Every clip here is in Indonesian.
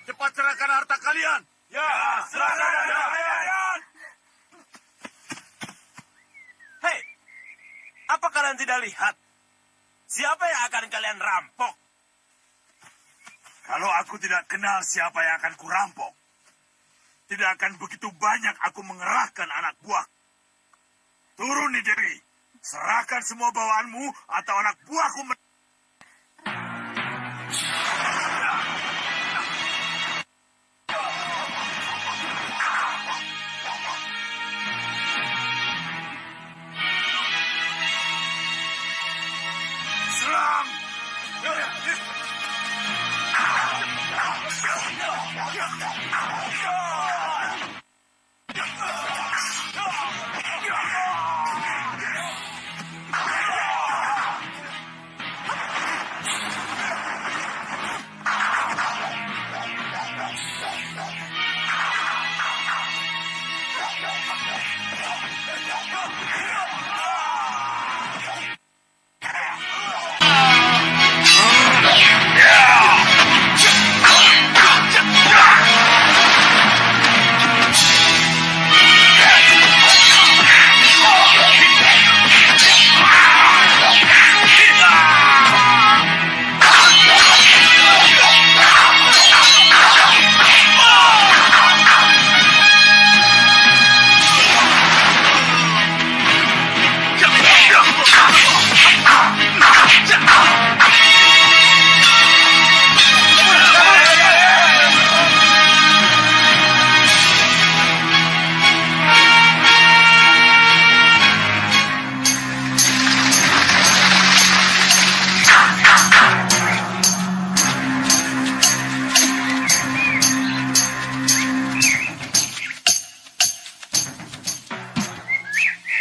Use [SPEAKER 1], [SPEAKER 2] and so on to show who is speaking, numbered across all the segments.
[SPEAKER 1] cepat serahkan harta kalian. Ya, serahkan harta kalian. Hei, apa kalian tidak lihat? Siapa yang akan kalian rampok? Kalau aku tidak kenal siapa yang akan kurampok, tidak akan begitu banyak aku mengerahkan anak buah. Turun nih, Jerry. Serahkan semua bawaanmu atau anak buahku. Serang!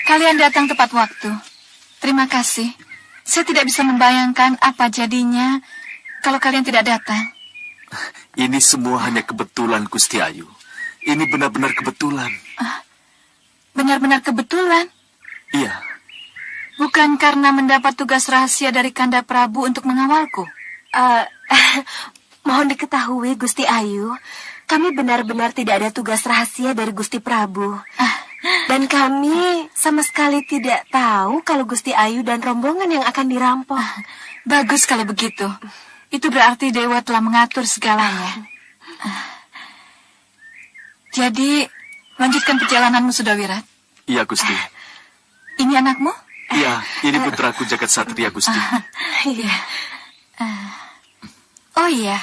[SPEAKER 2] Kalian datang tepat waktu. Terima kasih. Saya tidak bisa membayangkan apa jadinya kalau kalian tidak datang.
[SPEAKER 3] Ini semua hanya kebetulan, Gusti Ayu. Ini benar-benar kebetulan.
[SPEAKER 2] Benar-benar kebetulan?
[SPEAKER 3] Iya.
[SPEAKER 2] Bukan karena mendapat tugas rahasia dari Kanda Prabu untuk mengawalku.
[SPEAKER 4] Mohon diketahui, Gusti Ayu, kami benar-benar tidak ada tugas rahasia dari Gusti Prabu. Dan kami sama sekali tidak tahu kalau Gusti Ayu dan rombongan yang akan dirampok.
[SPEAKER 2] Bagus kalau begitu. Itu berarti Dewa telah mengatur segalanya. Jadi, lanjutkan perjalananmu, Sudawirat.
[SPEAKER 3] Iya, Gusti.
[SPEAKER 2] Ini anakmu?
[SPEAKER 3] Iya, ini putraku Jagat Satria, Gusti.
[SPEAKER 2] Iya. Oh iya.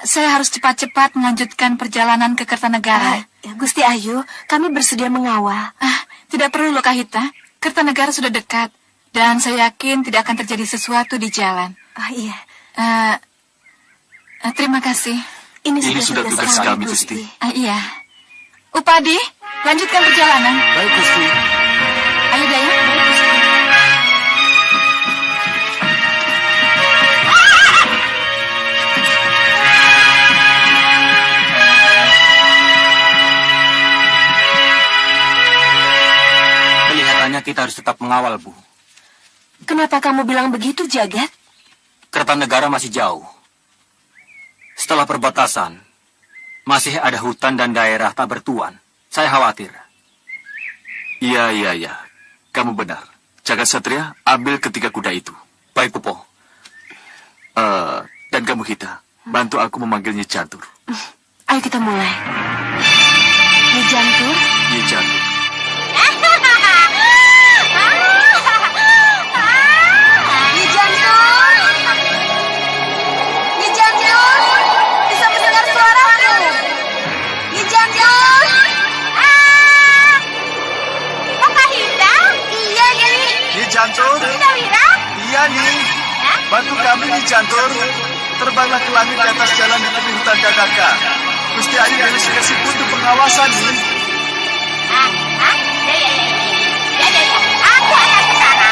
[SPEAKER 2] Saya harus cepat-cepat melanjutkan perjalanan ke Kertanegara.
[SPEAKER 4] Gusti Ayu, kami bersedia mengawal.
[SPEAKER 2] Tidak perlu, Lokahita. Kertanegara sudah dekat. Dan saya yakin tidak akan terjadi sesuatu di jalan.
[SPEAKER 4] Iya.
[SPEAKER 2] Terima kasih.
[SPEAKER 4] Ini
[SPEAKER 3] sudah tugas kami, Gusti.
[SPEAKER 2] Iya. Upadi, lanjutkan perjalanan.
[SPEAKER 3] Baik, Gusti.
[SPEAKER 2] Ayo, Daya.
[SPEAKER 5] Kelihatannya kita harus tetap mengawal, Bu.
[SPEAKER 4] Kenapa kamu bilang begitu, Jagat?
[SPEAKER 5] Kertanegara masih jauh. Setelah perbatasan, masih ada hutan dan daerah tak bertuan. Saya khawatir.
[SPEAKER 3] Iya. Kamu benar. Jagat Satria, ambil ketiga kuda itu.
[SPEAKER 5] Baik, Pupo.
[SPEAKER 3] Dan kamu, Hita, bantu aku memanggil Nyi Jantur.
[SPEAKER 4] Ayo kita mulai. Nyi Jantur?
[SPEAKER 3] Nyi Jantur.
[SPEAKER 1] Jantur? Iya nih. Bantu kami nih Jantur. Terbanglah ke langit di atas jalan di tepi hutan Gadaka. Gusti Ayu dari Sukesi butuh pengawasan nih.
[SPEAKER 6] Aku akan ke sana.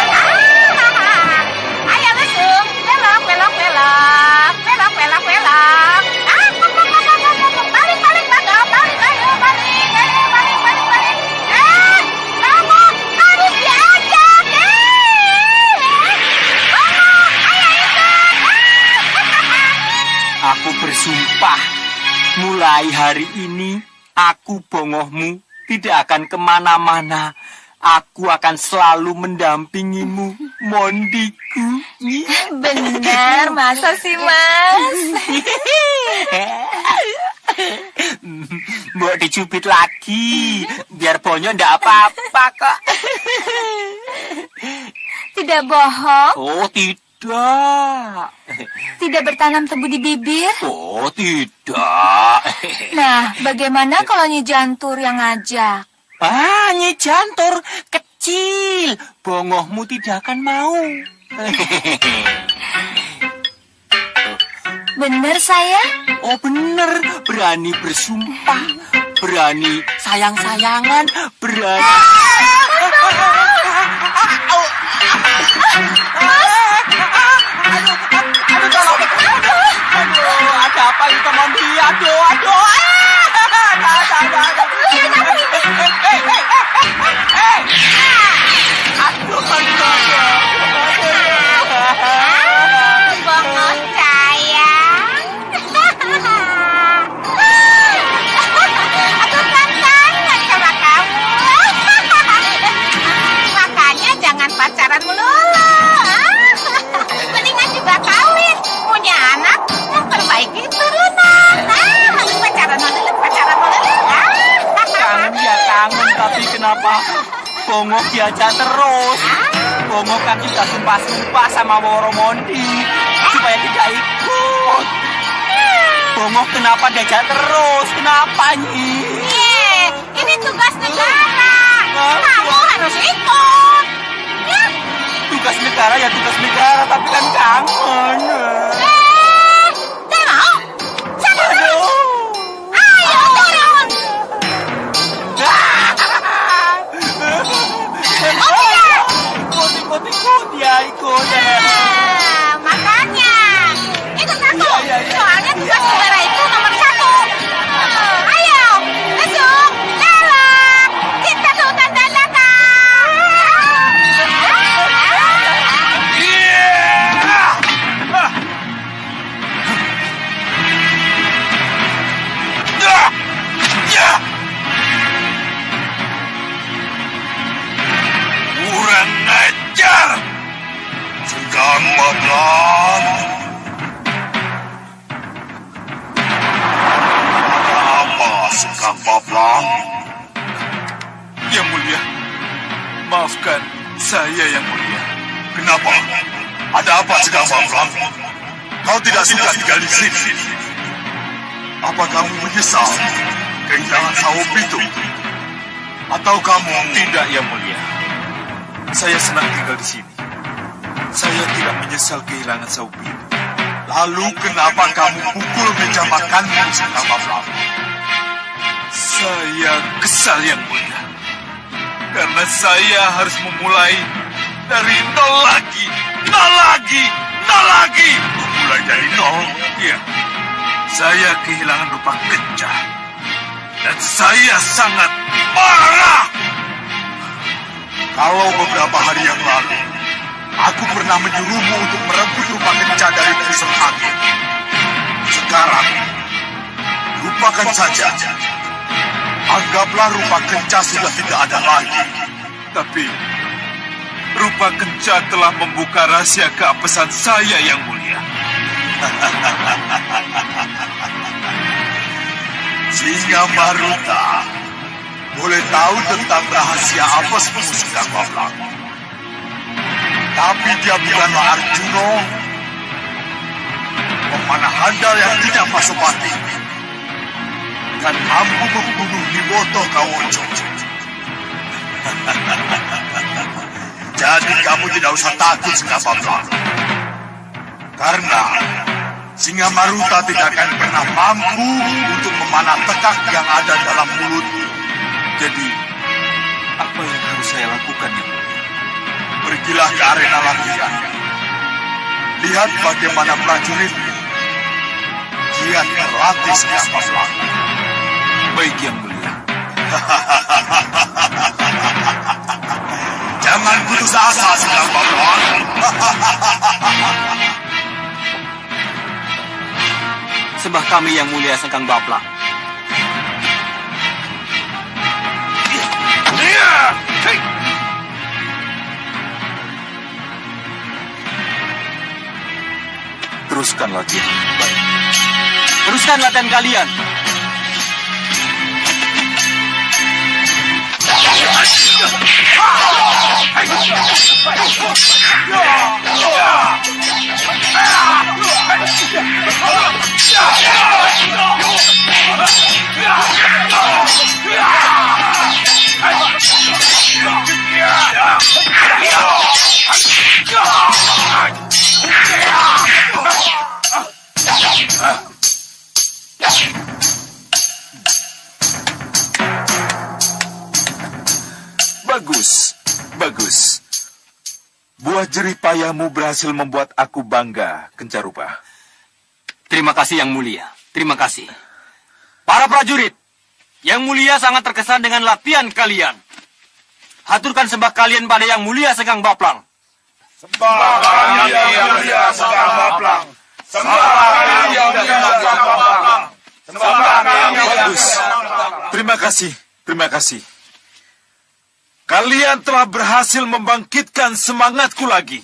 [SPEAKER 6] Ayo mesum, belok. Balik, ayo, balik. Kamu harus diajak.
[SPEAKER 5] Aku bersumpah Mulai hari ini, aku bongohmu tidak akan kemana-mana. Aku akan selalu mendampingimu, Mondiku.
[SPEAKER 2] Benar, masa sih, Mas?
[SPEAKER 5] Mbok dicubit lagi, biar Bonyo ndak apa-apa kok.
[SPEAKER 2] Tidak bohong?
[SPEAKER 5] Oh, tidak.
[SPEAKER 2] Tidak bertanam tebu di bibir?
[SPEAKER 5] Oh, tidak.
[SPEAKER 2] Nah, bagaimana kalau Nyi Jantur yang ngajak?
[SPEAKER 5] Ah, Nyi Jantur kecil. Bongohmu tidak akan mau.
[SPEAKER 2] Benar saya?
[SPEAKER 5] Oh, bener. Berani bersumpah. Berani sayang-sayangan. Berani... Aduh, tolong. Aduh, ada apa ini, Mondi? Aduh.
[SPEAKER 6] Bongos sayang. Aku kan kangen sama kamu. Makanya jangan pacaran melulu. Mendingan juga kawin, punya anak, memperbaiki turunan. Pacaran melulu.
[SPEAKER 5] Kangen ya kangen, tapi kenapa Bongo diajak terus? Bongo kan sudah sumpah-sumpah sama Woro Mondi supaya tidak ikut. Bongo kenapa diajak terus? Kenapa, Nyi?
[SPEAKER 6] Ini tugas negara. Kamu harus ikut. Ya.
[SPEAKER 5] Tugas negara ya tugas negara, tapi kan kangen.
[SPEAKER 6] Tidak mau. Sana.
[SPEAKER 5] Aduh.
[SPEAKER 6] Ayo turun.
[SPEAKER 5] Ikut ya, ikut.
[SPEAKER 6] Makanya ikut aku.
[SPEAKER 5] Iya.
[SPEAKER 6] Soalnya tugas negara itu nomor 1. Ayo, masuk. Dalam. Kita tuh tanda-tanda.
[SPEAKER 1] Kurang ajar! Sekang Bablang! Apa Sekang Bablang? Yang mulia, maafkan saya yang mulia. Kenapa? Ada apa Sekang Bablang? Kau tidak suka tinggal di sini? Apa kamu menyesal kehilangan sawup itu? Atau kamu tidak yang mulia? Saya senang tinggal di sini. Saya tidak menyesal kehilangan sawup itu. Lalu kenapa kamu pukul meja makanmu, Sekang Bablang? Saya kesal yang mulia. Karena saya harus memulai dari nol lagi. Memulai dari nol? Iya. Saya kehilangan rupa kencah. Dan saya sangat marah. Kalau beberapa hari yang lalu, aku pernah menyuruhmu untuk merebut rupa kencah dari pusat angin. Sekarang, lupakan saja. Anggaplah rupa kencah sudah tidak ada lagi. Tapi, rupa kencah telah membuka rahasia keapesan saya yang mulia. Singa Maruta boleh tahu tentang rahasia apesmu, Sekang Bablang. Tapi dia bukanlah Arjuno, pemanah handal yang tidak Pasopati, dan mampu membunuh Niwoto Kawojo. Jadi kamu tidak usah takut, Sekang Bablang. Karena Singa Maruta tidak akan pernah mampu untuk memanah tekak yang ada dalam mulutmu. Jadi, apa yang harus saya lakukan, ya? Pergilah ke arena latihan. Lihat bagaimana prajuritmu giat berlatih Sekang Bablang. Baik, yang mulia. Jangan putus asa, Sekang Bablang.
[SPEAKER 5] sembah kami yang mulia Sengkang Baplang.
[SPEAKER 3] Teruskan latihan.
[SPEAKER 5] Teruskan latihan kalian.
[SPEAKER 3] Bagus, bagus. Buah jerih payahmu berhasil membuat aku bangga, Kencarupa.
[SPEAKER 5] Terima kasih Yang Mulia. Terima kasih. Para prajurit, Yang Mulia sangat terkesan dengan latihan kalian. Haturkan sembah kalian pada Yang Mulia Sengkang Baplang.
[SPEAKER 3] Bagus. Terima kasih, terima kasih. Kalian telah berhasil membangkitkan semangatku lagi.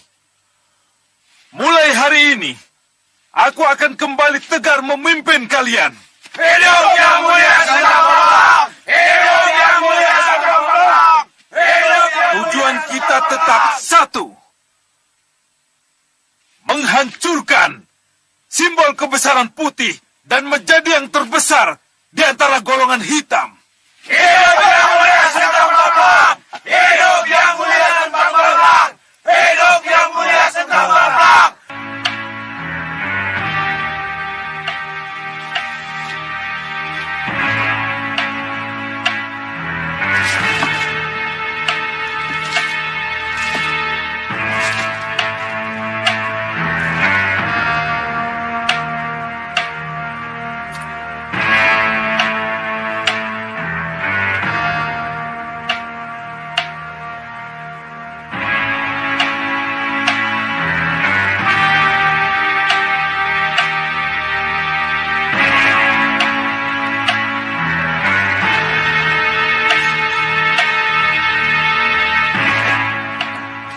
[SPEAKER 3] Mulai hari ini, aku akan kembali tegar memimpin kalian.
[SPEAKER 1] Hidup Yang Mulia Sengkang Baplang! Hidup Yang Mulia Sengkang Baplang!
[SPEAKER 3] Tujuan kita tetap satu. Menghancurkan simbol kebesaran putih dan menjadi yang terbesar di antara golongan hitam.
[SPEAKER 1] Hidup Yang Mulia Sengkang Baplang! Hidup Yang Mulia Sengkang Baplang! Hidup Yang Mulia Sengkang Baplang!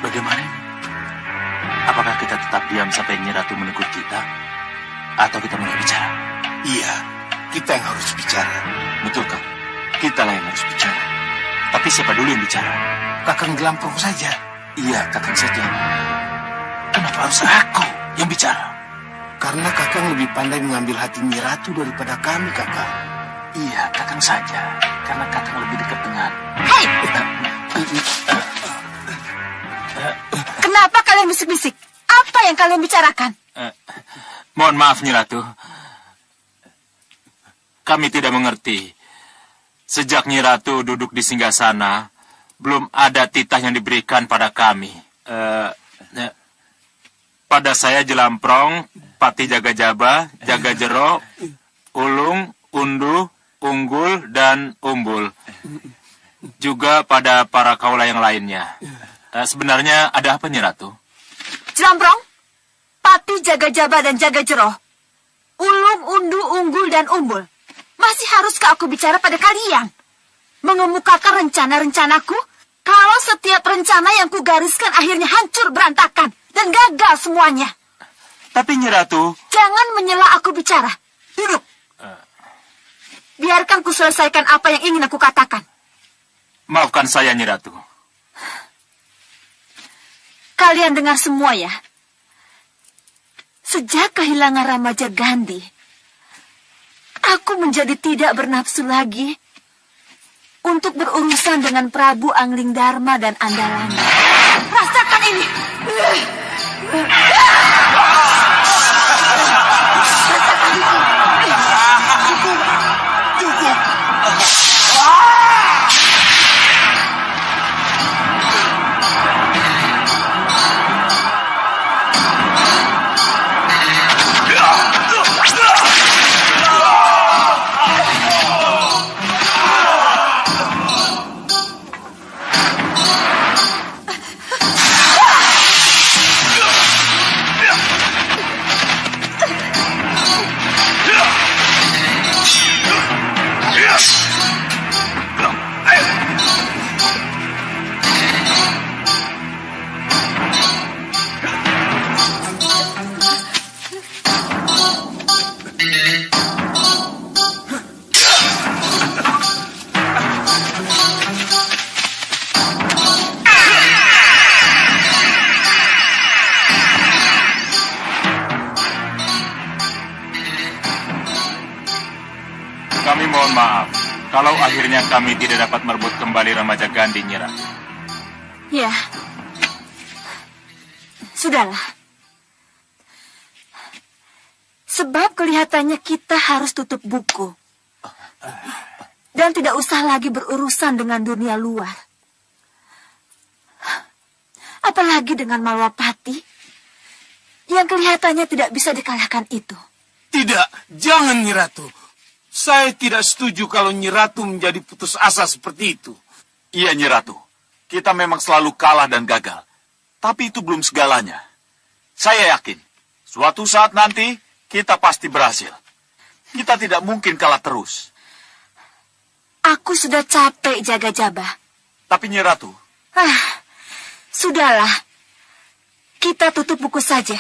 [SPEAKER 5] Bagaimana ini? Apakah kita tetap diam sampai Nyi Ratu menegur kita? Atau kita mulai bicara?
[SPEAKER 7] Iya, kita yang harus bicara.
[SPEAKER 5] Betul, Kak. Kita lah yang harus bicara. Tapi siapa dulu yang bicara?
[SPEAKER 7] Kakang Gelamprong saja.
[SPEAKER 5] Iya, Kakang saja. Kenapa harus aku yang bicara?
[SPEAKER 7] Karena Kakang lebih pandai mengambil hati Nyi Ratu daripada kami, Kakang.
[SPEAKER 5] Iya, Kakang saja. Karena Kakang lebih dekat dengan...
[SPEAKER 6] Hei! Kenapa kalian bisik-bisik? Apa yang kalian bicarakan?
[SPEAKER 5] Mohon maaf, Nyi Ratu. Kami tidak mengerti. Sejak Nyi Ratu duduk di singgasana, belum ada titah yang diberikan pada kami. Pada saya Jelamprong, Pati Jaga Jaba, Jaga Jero, Ulung, Unduh, Unggul, dan Umbul. Juga pada para kaula yang lainnya. Sebenarnya ada apa, Nyi Ratu?
[SPEAKER 6] Jelamprong, Pati, Jaga Jaba, dan Jaga Jero, Ulung, Undu, Unggul, dan Umbul. Masih haruskah aku bicara pada kalian? Mengemukakan rencana-rencanaku, kalau setiap rencana yang kugariskan akhirnya hancur berantakan dan gagal semuanya.
[SPEAKER 5] Tapi Nyi Ratu...
[SPEAKER 6] Jangan menyela aku bicara. Duduk. Biarkan ku selesaikan apa yang ingin aku katakan.
[SPEAKER 5] Maafkan saya, Nyi Ratu.
[SPEAKER 6] Kalian dengar semua ya. Sejak kehilangan Ramaja Gandhi, aku menjadi tidak bernafsu lagi untuk berurusan dengan Prabu Angling Dharma dan Andalani. Rasakan ini.
[SPEAKER 3] Kami mohon maaf kalau akhirnya kami tidak dapat merebut kembali remaja Gandhi, Nyi Ratu.
[SPEAKER 6] Ya, sudahlah. Sebab kelihatannya kita harus tutup buku. Dan tidak usah lagi berurusan dengan dunia luar. Apalagi dengan Malwapati yang kelihatannya tidak bisa dikalahkan itu.
[SPEAKER 7] Tidak, jangan Nyi Ratu. Saya tidak setuju kalau Nyi Ratu menjadi putus asa seperti itu.
[SPEAKER 8] Iya, Nyi Ratu. Kita memang selalu kalah dan gagal. Tapi itu belum segalanya. Saya yakin, suatu saat nanti kita pasti berhasil. Kita tidak mungkin kalah terus.
[SPEAKER 6] Aku sudah capek jaga Jabah.
[SPEAKER 8] Tapi Nyi Ratu,
[SPEAKER 6] Sudahlah. Kita tutup buku saja.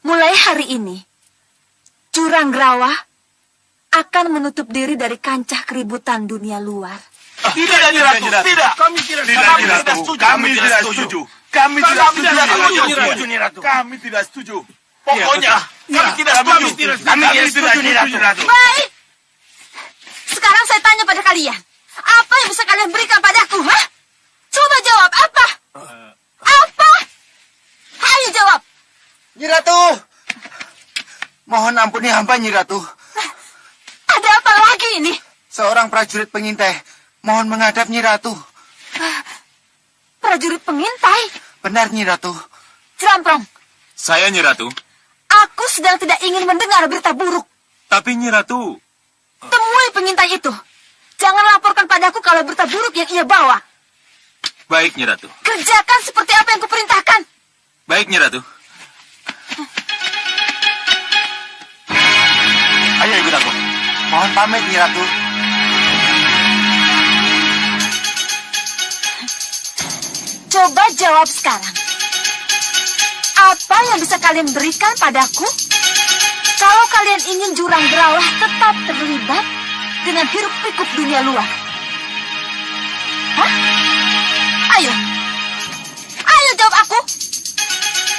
[SPEAKER 6] Mulai hari ini, Jurang Grawa akan menutup diri dari kancah keributan dunia luar.
[SPEAKER 8] tidak, Nyi Ratu, tidak.
[SPEAKER 7] Kami tidak setuju.
[SPEAKER 8] Kami tidak setuju. Kami tidak setuju, Nyi Ratu. Kami tidak setuju. Pokoknya, kami tidak setuju. Kami tidak setuju, Nyi Ratu.
[SPEAKER 6] Baik. Sekarang saya tanya pada kalian. Apa yang bisa kalian berikan padaku, ha? Coba jawab, apa? Apa? Ayo jawab.
[SPEAKER 7] Nyi Ratu, mohon ampuni hamba Nyi Ratu.
[SPEAKER 6] Ada apa lagi ini?
[SPEAKER 7] Seorang prajurit pengintai mohon menghadap Nyi Ratu.
[SPEAKER 6] Prajurit pengintai.
[SPEAKER 7] Benar Nyi Ratu.
[SPEAKER 6] Jeramprong,
[SPEAKER 3] Saya, Nyi Ratu.
[SPEAKER 6] aku sedang tidak ingin mendengar berita buruk.
[SPEAKER 3] Tapi Nyi Ratu,
[SPEAKER 6] Temui pengintai itu. Jangan laporkan padaku kalau berita buruk yang ia bawa.
[SPEAKER 3] baik Nyi Ratu.
[SPEAKER 6] Kerjakan seperti apa yang kuperintahkan.
[SPEAKER 3] Baik Nyi Ratu.
[SPEAKER 8] Ayo ikut aku.
[SPEAKER 7] Mohon pamit Nyi Ratu.
[SPEAKER 6] Coba jawab sekarang. Apa yang bisa kalian berikan padaku? Kalau kalian ingin Jurang Grawah tetap terlibat dengan hiruk pikuk dunia luar. Hah? Ayo. Ayo jawab aku.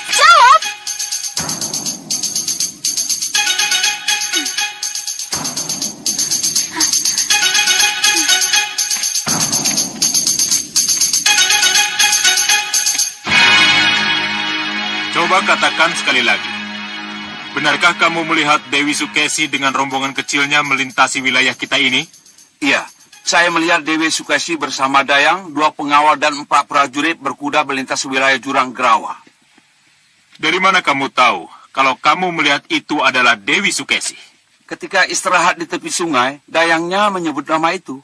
[SPEAKER 6] Jawab.
[SPEAKER 3] Coba katakan sekali lagi. Benarkah kamu melihat Dewi Sukesi dengan rombongan kecilnya melintasi wilayah kita ini?
[SPEAKER 8] Iya, saya melihat Dewi Sukesi bersama Dayang, 2 pengawal dan 4 prajurit berkuda melintas wilayah Jurang Grawa.
[SPEAKER 3] Dari mana kamu tahu kalau kamu melihat itu adalah Dewi Sukesi?
[SPEAKER 8] Ketika istirahat di tepi sungai, Dayangnya menyebut nama itu.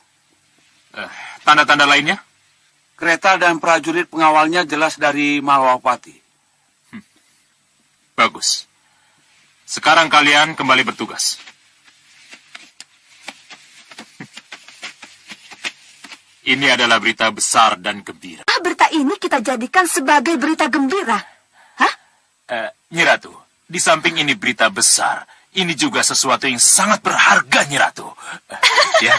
[SPEAKER 3] Tanda-tanda lainnya?
[SPEAKER 8] Kereta dan prajurit pengawalnya jelas dari Malwapati.
[SPEAKER 3] Bagus. Sekarang kalian kembali bertugas. Ini adalah berita besar dan gembira.
[SPEAKER 6] Berita ini kita jadikan sebagai berita gembira. Hah?
[SPEAKER 3] Nyi Ratu, di samping ini berita besar, ini juga sesuatu yang sangat berharga, Nyi Ratu. Ya.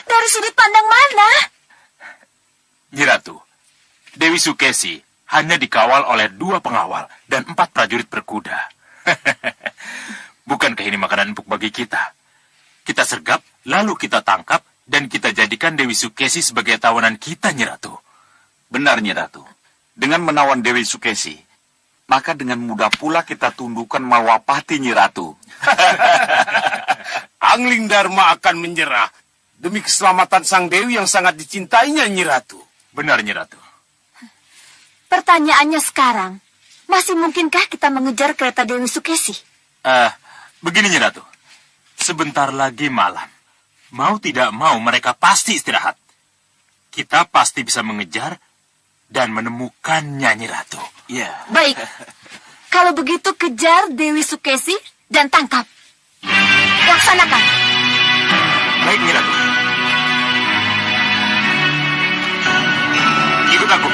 [SPEAKER 6] Dari sudut pandang mana?
[SPEAKER 3] Nyi Ratu, Dewi Sukesi hanya dikawal oleh 2 pengawal dan 4 prajurit berkuda. Bukankah ini makanan empuk bagi kita? Kita sergap, lalu kita tangkap, dan kita jadikan Dewi Sukesi sebagai tawanan kita, Nyi Ratu.
[SPEAKER 8] Benar, Nyi Ratu. Dengan menawan Dewi Sukesi, maka dengan mudah pula kita tundukkan Malwapati, Nyi Ratu.
[SPEAKER 7] Angling Dharma akan menyerah demi keselamatan sang dewi yang sangat dicintainya Nyi Ratu.
[SPEAKER 3] Benar, Nyi Ratu.
[SPEAKER 6] Pertanyaannya sekarang, masih mungkinkah kita mengejar kereta Dewi Sukesi?
[SPEAKER 3] Begini, Nyi Ratu. Sebentar lagi malam. Mau tidak mau mereka pasti istirahat. Kita pasti bisa mengejar dan menemukannya, Nyi Ratu.
[SPEAKER 8] Iya.
[SPEAKER 6] Baik. Kalau begitu kejar Dewi Sukesi dan tangkap. Laksanakan.
[SPEAKER 3] Baik, Nyi Ratu. Ikut aku.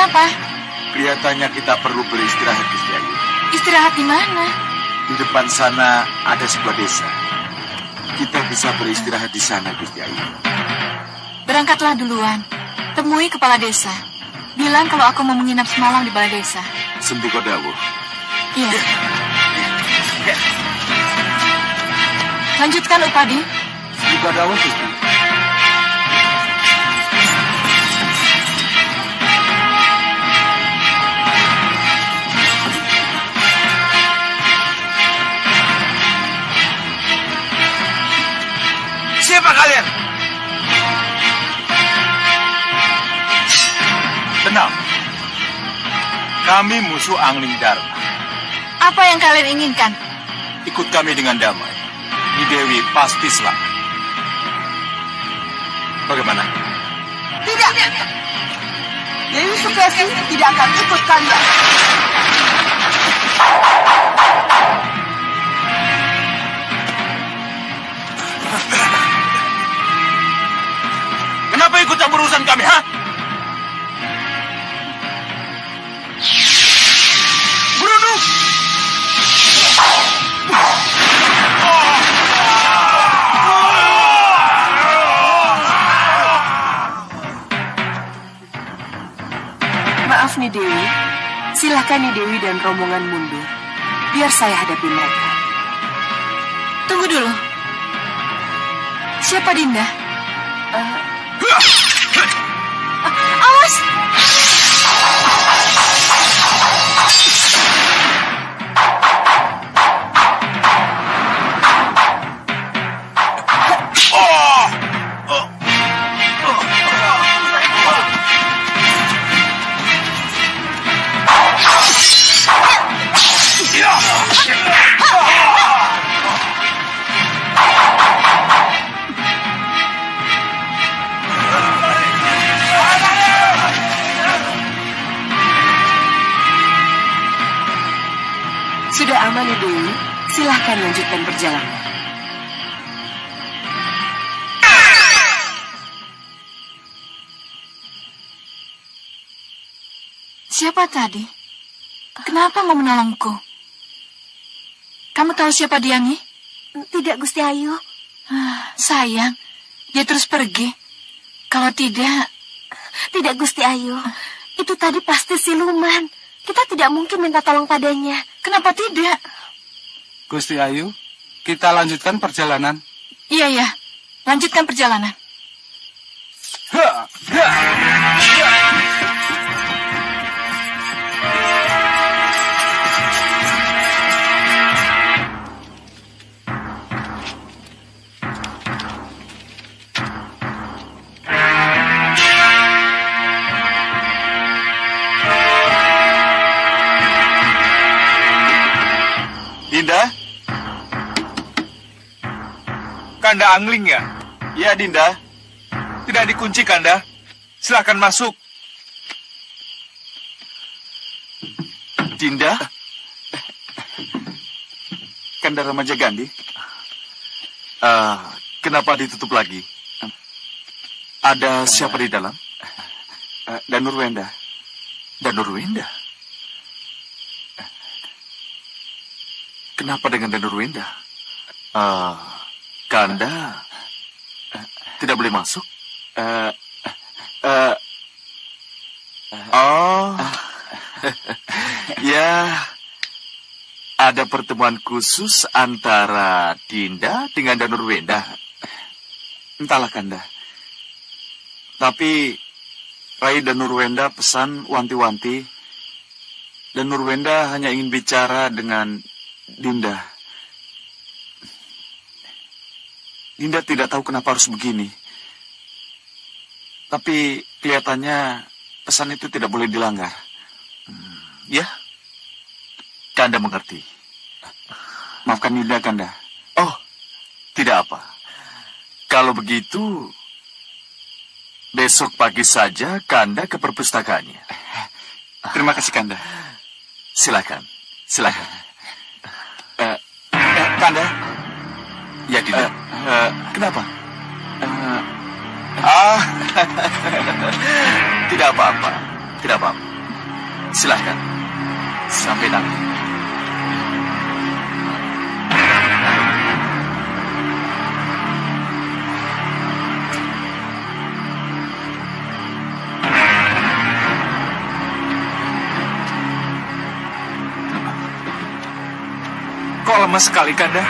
[SPEAKER 2] Kenapa?
[SPEAKER 8] Kelihatannya kita perlu beristirahat, Gusti Ayu.
[SPEAKER 2] Istirahat di mana?
[SPEAKER 8] Di depan sana ada sebuah desa. Kita bisa beristirahat di sana, Gusti Ayu.
[SPEAKER 2] Berangkatlah duluan. Temui kepala desa. Bilang kalau aku mau menginap semalam di balai desa.
[SPEAKER 8] Sembiko dawuh.
[SPEAKER 2] Iya. Lanjutkan, Upadi.
[SPEAKER 8] Sembiko dawuh, Gusti.
[SPEAKER 7] Siapa kalian?
[SPEAKER 3] Tenang. Kami musuh Angling Dharma.
[SPEAKER 2] Apa yang kalian inginkan?
[SPEAKER 3] Ikut kami dengan damai. Nyi Dewi pasti selamat. Bagaimana?
[SPEAKER 6] Tidak. Dewi Sukesi tidak akan ikut kalian.
[SPEAKER 3] Kenapa ikut campur urusan kami, ha? Berunduk!
[SPEAKER 4] Maaf nih Dewi, silakan nih Dewi dan rombongan mundur. Biar saya hadapi mereka.
[SPEAKER 2] Tunggu dulu. Siapa Dinda? Awas!
[SPEAKER 4] Sudah aman nih Dewi, silahkan lanjutkan perjalanan.
[SPEAKER 2] Siapa tadi? Kenapa mau menolongku? Kamu tahu siapa dia, Nyi?
[SPEAKER 4] Tidak Gusti Ayu.
[SPEAKER 2] Sayang, dia terus pergi. Kalau tidak...
[SPEAKER 4] Tidak Gusti Ayu. Itu tadi pasti siluman. Kita tidak mungkin minta tolong padanya.
[SPEAKER 2] Kenapa tidak?
[SPEAKER 7] Gusti Ayu, kita lanjutkan perjalanan.
[SPEAKER 2] Iya, lanjutkan perjalanan.
[SPEAKER 8] Dinda?
[SPEAKER 7] Kanda Angling ya?
[SPEAKER 8] Ya, Dinda.
[SPEAKER 7] Tidak dikunci Kanda. Silakan masuk.
[SPEAKER 8] Dinda? Kanda Remaja Gandhi? Kenapa ditutup lagi? Ada siapa di dalam? Danurwenda. Danurwenda? Kenapa dengan Danurwenda? Kanda tidak boleh masuk? Ya, ada pertemuan khusus antara Dinda dengan Danurwenda. Entahlah Kanda. Tapi Rai Danurwenda pesan wanti-wanti. Danurwenda hanya ingin bicara dengan Dinda. Dinda tidak tahu kenapa harus begini. Tapi kelihatannya pesan itu tidak boleh dilanggar. Ya, Kanda mengerti. Maafkan Dinda, Kanda. Oh, tidak apa. Kalau begitu, besok pagi saja Kanda ke perpustakaannya. Terima kasih, Kanda. Silakan. Kanda? Ya, Dinda. Kenapa? Tidak apa-apa. Silahkan. Sampai nanti.
[SPEAKER 7] Kok lemah sekali, Kanda?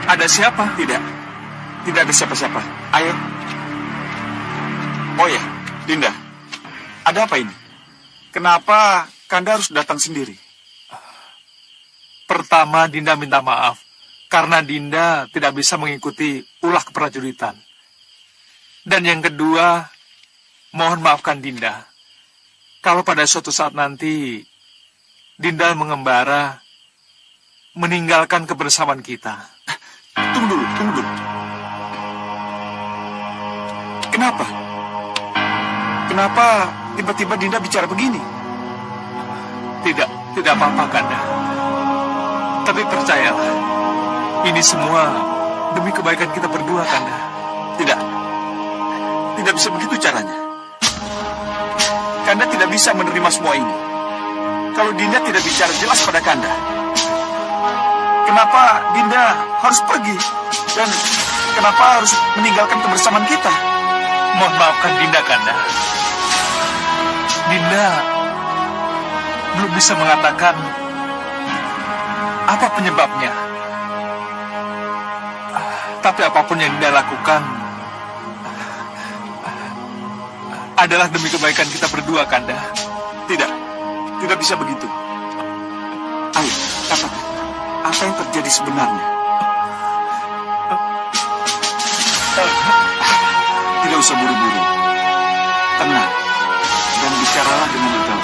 [SPEAKER 7] Ada siapa?
[SPEAKER 8] Tidak ada siapa-siapa. Ayo. Oh ya, Dinda. Ada apa ini? Kenapa Kanda harus datang sendiri?
[SPEAKER 7] Pertama, Dinda minta maaf karena Dinda tidak bisa mengikuti ulah keprajuritan. Dan yang kedua, mohon maafkan Dinda. Kalau pada suatu saat nanti Dinda mengembara, meninggalkan kebersamaan kita.
[SPEAKER 8] Tunggu dulu. Kenapa tiba-tiba Dinda bicara begini?
[SPEAKER 7] Tidak apa-apa, Kanda. Tapi percayalah, ini semua demi kebaikan kita berdua, Kanda.
[SPEAKER 8] Tidak bisa begitu caranya. Kanda tidak bisa menerima semua ini. Kalau Dinda tidak bicara jelas pada Kanda. Kenapa Dinda harus pergi? Dan kenapa harus meninggalkan kebersamaan kita?
[SPEAKER 7] Mohon maafkan Dinda, Kanda. Dinda belum bisa mengatakan apa penyebabnya. Tapi apapun yang Dinda lakukan adalah demi kebaikan kita berdua, Kanda.
[SPEAKER 8] Tidak bisa begitu. Ayo, katakan. Apa yang terjadi sebenarnya? Tidak usah buru-buru. Tenang. Dan bicaralah dengan legawa.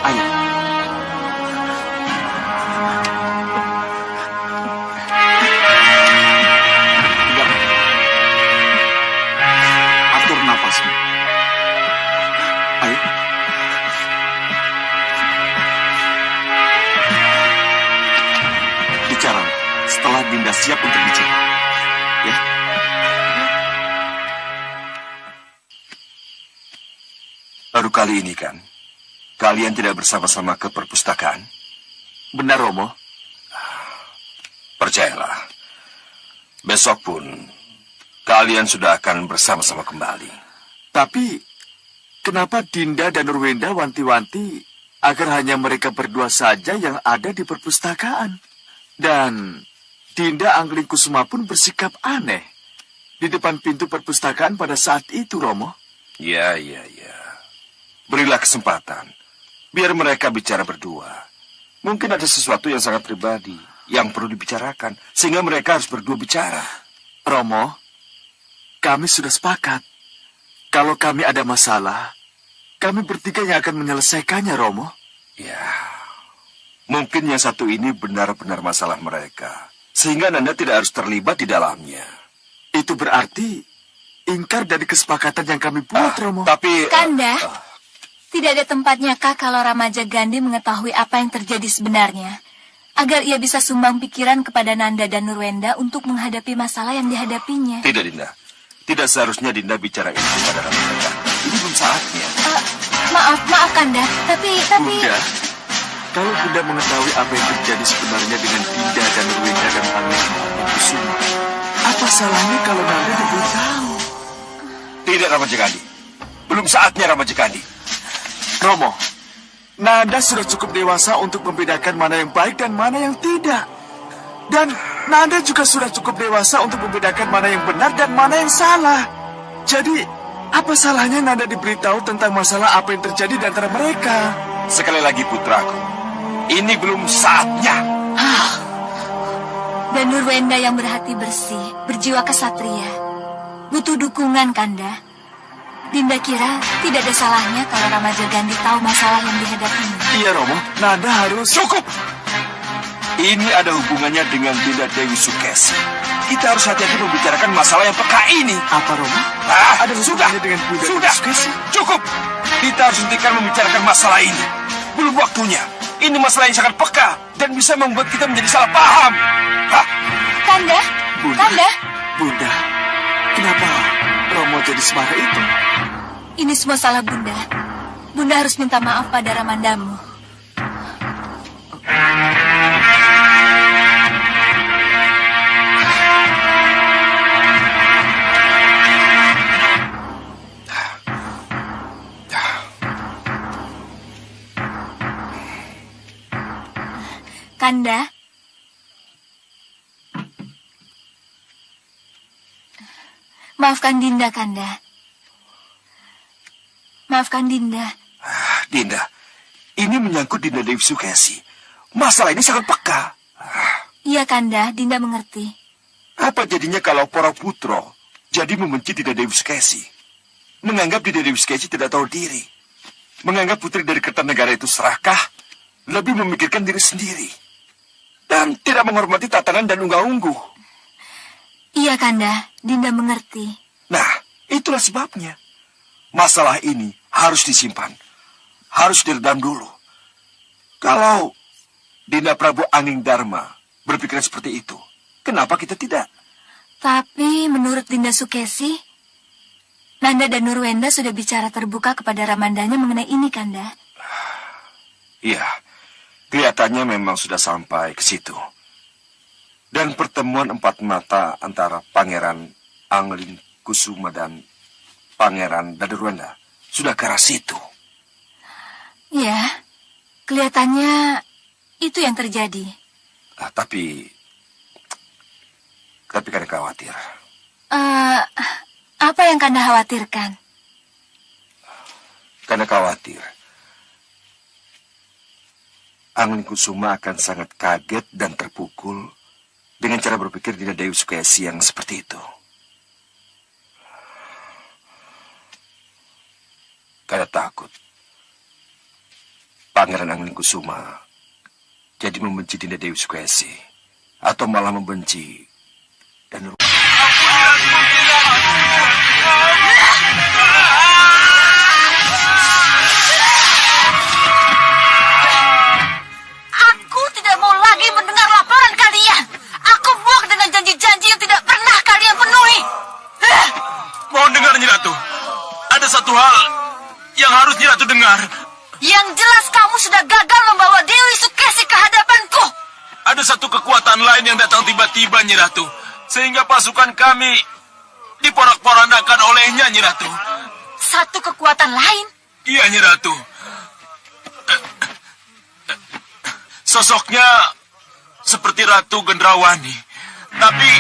[SPEAKER 8] Ayo. Tidak. Atur nafasmu. Ayo. Bicara setelah Dinda siap untuk bicara. Ya.
[SPEAKER 1] Baru kali ini kan, kalian tidak bersama-sama ke perpustakaan?
[SPEAKER 8] Benar, Romo.
[SPEAKER 1] Percayalah, besok pun kalian sudah akan bersama-sama kembali.
[SPEAKER 8] Tapi, kenapa Dinda dan Nurwenda wanti-wanti agar hanya mereka berdua saja yang ada di perpustakaan? Dan Dinda Anglingkusuma pun bersikap aneh di depan pintu perpustakaan pada saat itu, Romo.
[SPEAKER 1] Ya. Berilah kesempatan, biar mereka bicara berdua. Mungkin ada sesuatu yang sangat pribadi, yang perlu dibicarakan, sehingga mereka harus berdua bicara.
[SPEAKER 8] Romo, kami sudah sepakat. Kalau kami ada masalah, kami bertiga yang akan menyelesaikannya, Romo.
[SPEAKER 1] Ya, mungkin yang satu ini benar-benar masalah mereka, sehingga Nanda tidak harus terlibat di dalamnya.
[SPEAKER 8] Itu berarti ingkar dari kesepakatan yang kami buat, Romo.
[SPEAKER 1] Tapi...
[SPEAKER 2] Kanda, tidak ada tempatnya-kah kalau Ramaja Gandhi mengetahui apa yang terjadi sebenarnya, agar ia bisa sumbang pikiran kepada Nanda dan Nurwenda untuk menghadapi masalah yang dihadapinya?
[SPEAKER 1] Tidak, Dinda. Tidak seharusnya Dinda bicara ini kepada Ramaja Gandhi. Ini belum saatnya.
[SPEAKER 2] Maaf Kanda, tapi...
[SPEAKER 8] Bunda, kalau Bunda mengetahui apa yang terjadi sebenarnya dengan Dinda dan Nurwenda dan Anglingkusuma, apa salahnya kalau Nanda diberitahu?
[SPEAKER 1] Tidak, Ramaja Gandhi. Belum saatnya, Ramaja Gandhi.
[SPEAKER 8] Romo, Nanda sudah cukup dewasa untuk membedakan mana yang baik dan mana yang tidak. Dan Nanda juga sudah cukup dewasa untuk membedakan mana yang benar dan mana yang salah. Jadi, apa salahnya Nanda diberitahu tentang masalah apa yang terjadi di antara mereka?
[SPEAKER 1] Sekali lagi, putraku. Ini belum saatnya.
[SPEAKER 2] Dan Nurwenda yang berhati bersih, berjiwa kesatria, butuh dukungan, Kanda. Dinda kira tidak ada salahnya kalau Ramaja Gandhi tahu masalah yang dihadapinya.
[SPEAKER 8] Iya, Romo. Nanda harus...
[SPEAKER 1] Cukup! Ini ada hubungannya dengan Dinda Dewi Sukesi. Kita harus hati-hati membicarakan masalah yang peka ini.
[SPEAKER 8] Apa, Romo?
[SPEAKER 1] Ada
[SPEAKER 8] sudah dengan Dinda Dewi Sukesi?
[SPEAKER 1] Cukup! Kita harus hentikan membicarakan masalah ini. Belum waktunya. Ini masalah yang sangat peka dan bisa membuat kita menjadi salah paham.
[SPEAKER 2] Kanda?
[SPEAKER 8] Bunda.
[SPEAKER 2] Kanda?
[SPEAKER 8] Bunda, kenapa Romo jadi semarah itu?
[SPEAKER 2] Ini semua salah Bunda. Bunda harus minta maaf pada Ramandamu. Kanda, maafkan Dinda, Kanda. Maafkan Dinda.
[SPEAKER 9] Dinda, ini menyangkut Dinda Dewi Sukesi. Masalah ini sangat peka.
[SPEAKER 2] Iya, Kanda, Dinda mengerti.
[SPEAKER 9] Apa jadinya kalau para putro jadi membenci Dinda Dewi Sukesi? Menganggap Dinda Dewi Sukesi tidak tahu diri. Menganggap putri dari Kertanegara itu serakah, lebih memikirkan diri sendiri. Dan tidak menghormati tatanan dan unggah-ungguh.
[SPEAKER 2] Iya, Kanda, Dinda mengerti.
[SPEAKER 9] Nah, itulah sebabnya. Masalah ini harus disimpan. Harus diredam dulu. Kalau Dinda Prabu Anging Dharma berpikiran seperti itu, kenapa kita tidak?
[SPEAKER 2] Tapi menurut Dinda Sukesi, Nanda dan Nurwenda sudah bicara terbuka kepada Ramandanya mengenai ini, Kanda.
[SPEAKER 9] Iya, kelihatannya memang sudah sampai ke situ. Dan pertemuan empat mata antara Pangeran Angling Kusuma dan Pangeran Dadarwenda sudah ke arah situ.
[SPEAKER 2] Ya, kelihatannya itu yang terjadi.
[SPEAKER 9] Tapi Kanda khawatir.
[SPEAKER 2] Apa yang Kanda khawatirkan?
[SPEAKER 9] Kanda khawatir Angling Kusuma akan sangat kaget dan terpukul dengan cara berpikir Dinda Dewi Sukesi yang seperti itu. Kanda takut Pangeran Angling Kusuma jadi membenci Dinda Dewi Sukesi atau malah membenci dan
[SPEAKER 6] Aku tidak mau lagi mendengar laporan kalian. Aku muak dengan janji-janji yang tidak pernah kalian penuhi.
[SPEAKER 3] Mohon dengar, Nyi Ratu. Ada satu hal yang harus Nyi Ratu dengar.
[SPEAKER 6] Yang jelas kamu sudah gagal membawa Dewi Sukesi ke hadapanku.
[SPEAKER 3] Ada satu kekuatan lain yang datang tiba-tiba, Nyi Ratu. Sehingga pasukan kami diporak-porandakan olehnya, Nyi Ratu.
[SPEAKER 6] Satu kekuatan lain?
[SPEAKER 3] Iya, Nyi Ratu. Sosoknya seperti Ratu Gendrawani. Tapi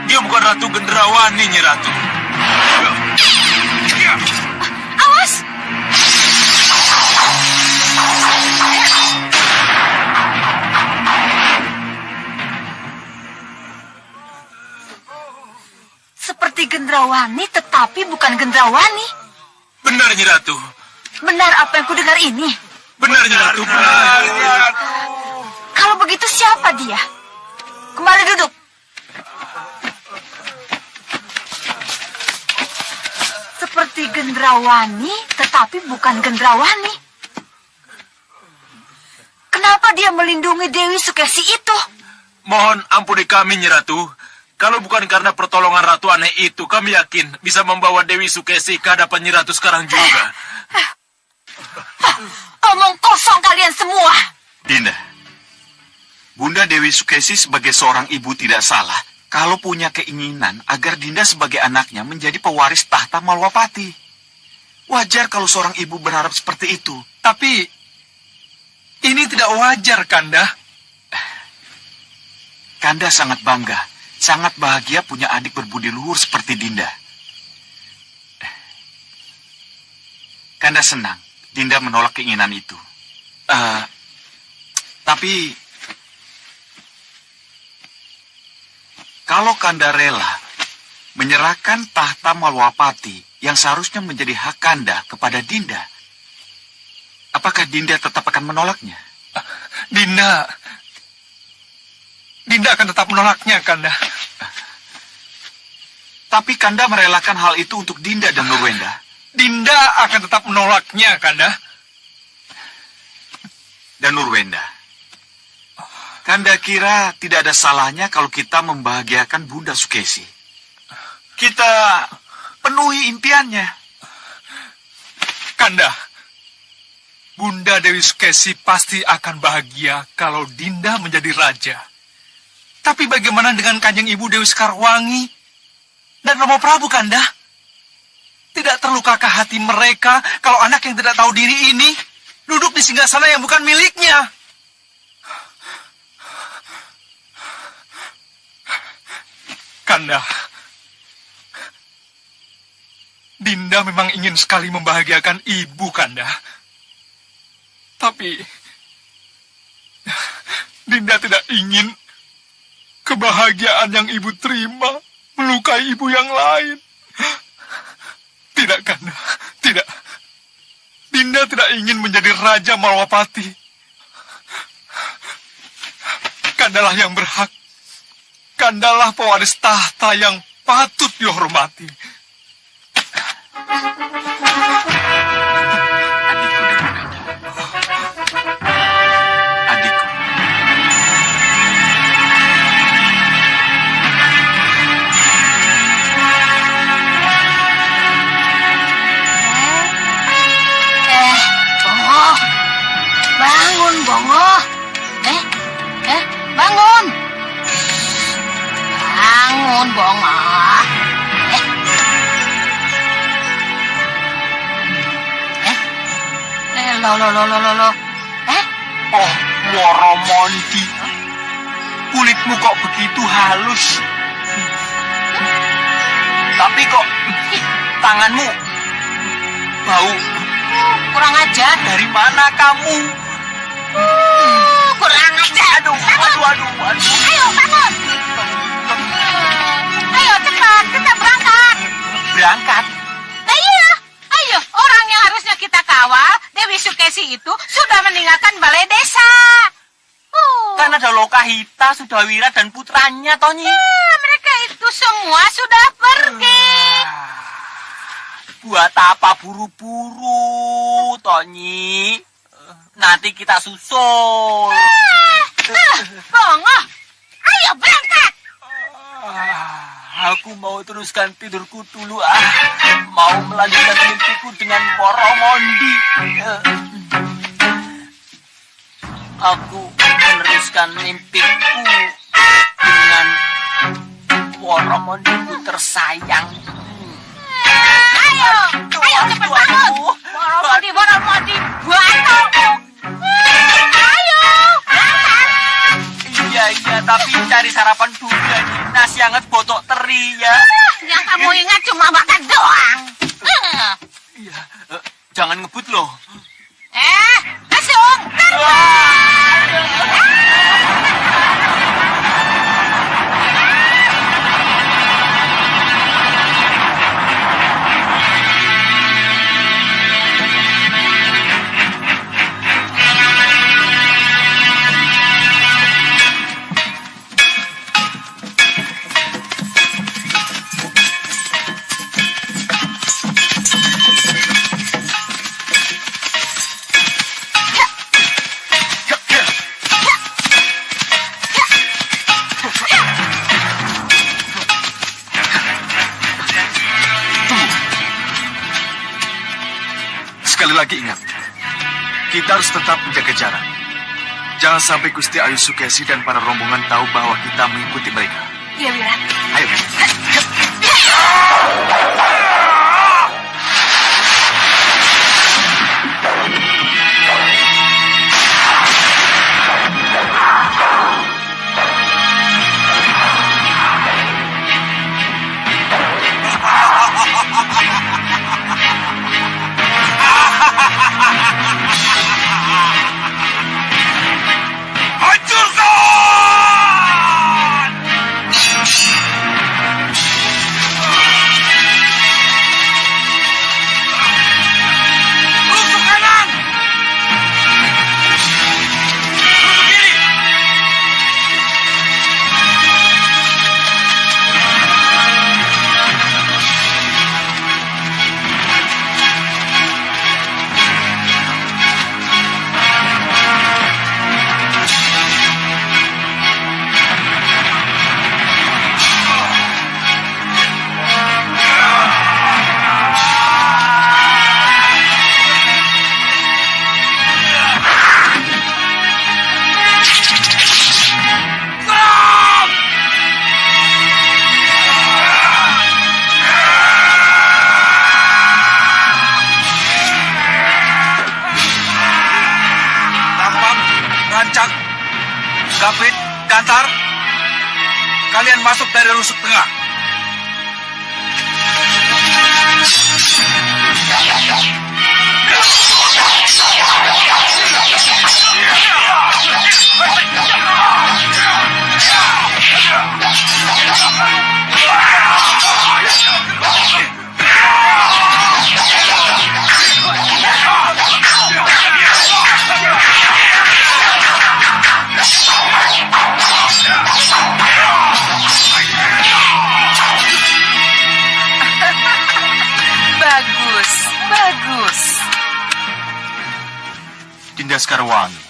[SPEAKER 3] dia bukan Ratu Gendrawani, Nyi Ratu.
[SPEAKER 6] Awas! Seperti Gendrawani, tetapi bukan Gendrawani.
[SPEAKER 3] Benar, Nyi Ratu.
[SPEAKER 6] Benar apa yang kudengar ini?
[SPEAKER 3] Benar, Nyi Ratu. Benar.
[SPEAKER 6] Kalau begitu siapa dia? Kembali duduk. Seperti Gendrawani, tetapi bukan Gendrawani. Kenapa dia melindungi Dewi Sukesi itu?
[SPEAKER 3] Mohon ampuni kami, Nyi Ratu. Kalau bukan karena pertolongan Ratu aneh itu, kami yakin bisa membawa Dewi Sukesi ke hadapan Nyi Ratu sekarang juga.
[SPEAKER 6] Omong kosong kalian semua.
[SPEAKER 8] Dinda, Bunda Dewi Sukesi sebagai seorang ibu tidak salah kalau punya keinginan agar Dinda sebagai anaknya menjadi pewaris tahta Malwapati. Wajar kalau seorang ibu berharap seperti itu.
[SPEAKER 7] Tapi ini tidak wajar, Kanda.
[SPEAKER 8] Kanda sangat bangga, sangat bahagia punya adik berbudi luhur seperti Dinda. Kanda senang Dinda menolak keinginan itu. Tapi kalau Kanda rela menyerahkan tahta Malwapati yang seharusnya menjadi hak Kanda kepada Dinda, apakah Dinda tetap akan menolaknya?
[SPEAKER 7] Dinda akan tetap menolaknya, Kanda.
[SPEAKER 8] Tapi Kanda merelakan hal itu untuk Dinda dan Nurwenda.
[SPEAKER 7] Dinda akan tetap menolaknya, Kanda.
[SPEAKER 8] Dan Nurwenda, Kanda kira tidak ada salahnya kalau kita membahagiakan Bunda Sukesi. Kita penuhi impiannya.
[SPEAKER 7] Kanda, Bunda Dewi Sukesi pasti akan bahagia kalau Dinda menjadi raja. Tapi bagaimana dengan Kanjeng Ibu Dewi Sekarwangi dan Romo Prabu, Kanda? Tidak terlukakah hati mereka kalau anak yang tidak tahu diri ini duduk di singgasana yang bukan miliknya? Kanda, Dinda memang ingin sekali membahagiakan ibu, Kanda. Tapi Dinda tidak ingin kebahagiaan yang ibu terima melukai ibu yang lain. Tidak, Kanda, tidak. Dinda tidak ingin menjadi Raja Malwapati. Kandalah yang berhak. Kandalah pewaris tahta yang patut dihormati.
[SPEAKER 8] Adikku.
[SPEAKER 6] Bongo. Bangun, Bongo. Bangun. Bangun, Bongo. Lo.
[SPEAKER 5] Oh, Woro Mondi. Kulitmu kok begitu halus? Tapi kok tanganmu bau?
[SPEAKER 6] Kurang ajar.
[SPEAKER 5] Dari mana kamu?
[SPEAKER 6] Kurang ajar.
[SPEAKER 5] Aduh.
[SPEAKER 6] Ayo, bangun. Ayo, cepat. Kita berangkat.
[SPEAKER 5] Berangkat?
[SPEAKER 6] Nah, iya. Ayo, orang yang harusnya kita kawal, Dewi Sukesi itu sudah meninggalkan balai desa.
[SPEAKER 5] Kan ada Lokahita, Sudawira, dan putranya, Tonyi.
[SPEAKER 6] Mereka itu semua sudah pergi.
[SPEAKER 5] Buat apa buru-buru, Tonyi? Nanti kita susul.
[SPEAKER 6] Bongo, ayo berangkat.
[SPEAKER 5] Aku mau teruskan tidurku dulu. Mau melanjutkan mimpiku dengan Woro Mondi. Aku meneruskan mimpiku dengan Woro Mondiku tersayang.
[SPEAKER 6] Ayo cepat bangun. Woro Mondi, bantu. Ayo, berangkat.
[SPEAKER 5] Iya, tapi cari sarapan dulu ya. Nasi hangat botok teri ya.
[SPEAKER 6] Yang kamu ingat cuma makan doang.
[SPEAKER 5] Iya, jangan ngebut loh.
[SPEAKER 6] Langsung.
[SPEAKER 9] Sekali lagi ingat, kita harus tetap menjaga jarak. Jangan sampai Gusti Ayu Sukesi dan para rombongan tahu bahwa kita mengikuti mereka.
[SPEAKER 6] Iya, Wira.
[SPEAKER 9] Ayo.
[SPEAKER 1] Hancurkan!
[SPEAKER 8] Kapit, Gantar, kalian masuk dari rusuk tengah.
[SPEAKER 6] Bagus, bagus.
[SPEAKER 10] Dinda Sekarwangi,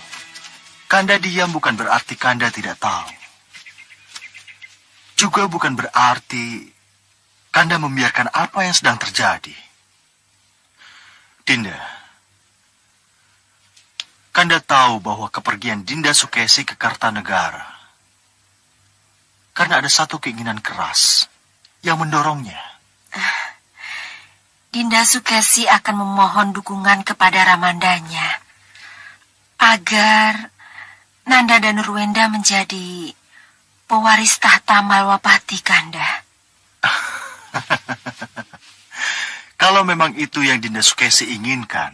[SPEAKER 10] Kanda diam bukan berarti Kanda tidak tahu. Juga bukan berarti Kanda membiarkan apa yang sedang terjadi. Dinda, Kanda tahu bahwa kepergian Dinda Sukesi ke Kartanegara karena ada satu keinginan keras yang mendorongnya.
[SPEAKER 4] Dinda Sukesi akan memohon dukungan kepada Ramandanya agar Nanda dan Nurwenda menjadi pewaris tahta Malwapati, Kanda.
[SPEAKER 10] Kalau memang itu yang Dinda Sukesi inginkan,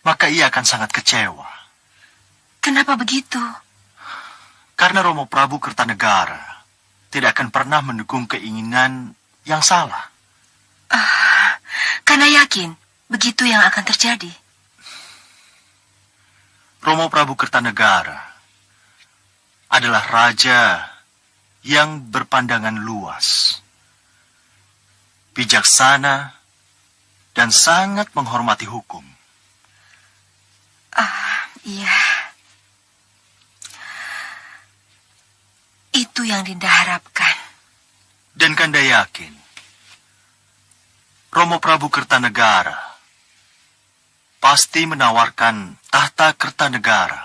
[SPEAKER 10] maka ia akan sangat kecewa.
[SPEAKER 4] Kenapa begitu?
[SPEAKER 10] Karena Romo Prabu Kertanegara tidak akan pernah mendukung keinginan yang salah.
[SPEAKER 4] Karena yakin begitu yang akan terjadi.
[SPEAKER 10] Romo Prabu Kertanegara adalah raja yang berpandangan luas, bijaksana, dan sangat menghormati hukum.
[SPEAKER 4] Iya. Itu yang Dinda harapkan.
[SPEAKER 10] Dan Kanda yakin Romo Prabu Kertanegara pasti menawarkan tahta Kertanegara